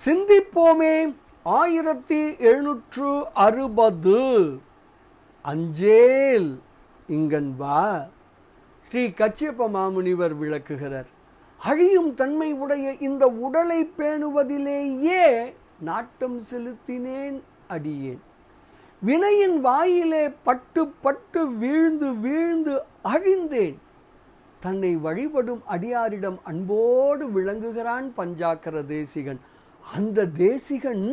சிந்திப்போமே. 1760 அஞ்சேல் இங்கன் வா. ஸ்ரீ கச்சியப்ப மாமுனிவர் விளக்குகிறார். அழியும் தன்மை உடைய இந்த உடலை பேணுவதிலேயே நாட்டம் செலுத்தினேன் அடியேன். வினையின் வாயிலே பட்டு பட்டு வீழ்ந்து வீழ்ந்து அழிந்தேன். தன்னை வழிபடும் அடியாரிடம் அன்போடு விளங்குகிறான் பஞ்சாக்கர தேசிகன். அந்த தேசிகன்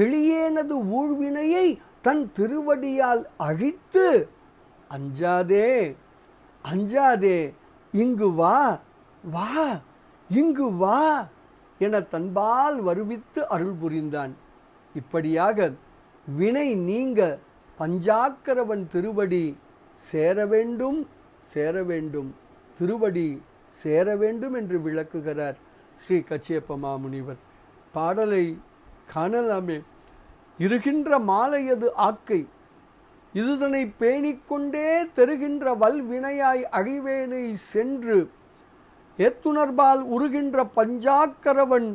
எளியேனது ஊழ்வினையை தன் திருவடியால் அழித்து, அஞ்சாதே அஞ்சாதே, இங்கு வா வா, இங்கு வா என தன்பால் வருவித்து அருள் புரிந்தான். இப்படியாக வினை நீங்க பஞ்சாக்கரவன் திருவடி சேர வேண்டும், சேர வேண்டும், திருவடி சேர வேண்டும் என்று விளக்குகிறார் ஸ்ரீ கச்சியப்ப மாமுனிவர். பாடலை காணலாமே. இருகின்ற மாலையது ஆக்கை, இதுதனை பேணிக்கொண்டே தெருகின்ற வல்வினையாய் அழிவேனை சென்று, ஏத்துணர்பால் உருகின்ற பஞ்சாக்கரவன்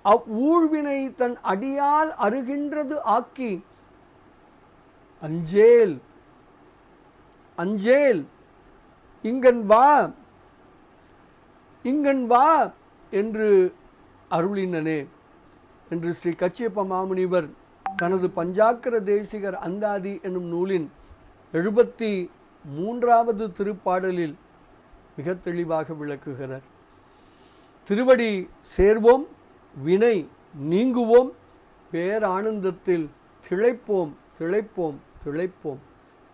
அவ்வூழ்வினை தன் அடியால் அருகின்றது ஆக்கி, அஞ்சேல் அஞ்சேல் இங்கன் வா, இங்கன் வா என்று அருளினனே என்று ஸ்ரீ கச்சியப்ப மாமுனிவர் தனது பஞ்சாக்கர தேசிகர் அந்தாதி என்னும் நூலின் 73வது திருப்பாடலில் மிக தெளிவாக விளக்குகிறார். திருவடி சேர்வோம், வினை நீங்குவோம், பேரானந்தத்தில் திளைப்போம் திளைப்போம் திளைப்போம்.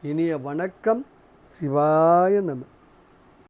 இனிய வணக்கம். சிவாய நம.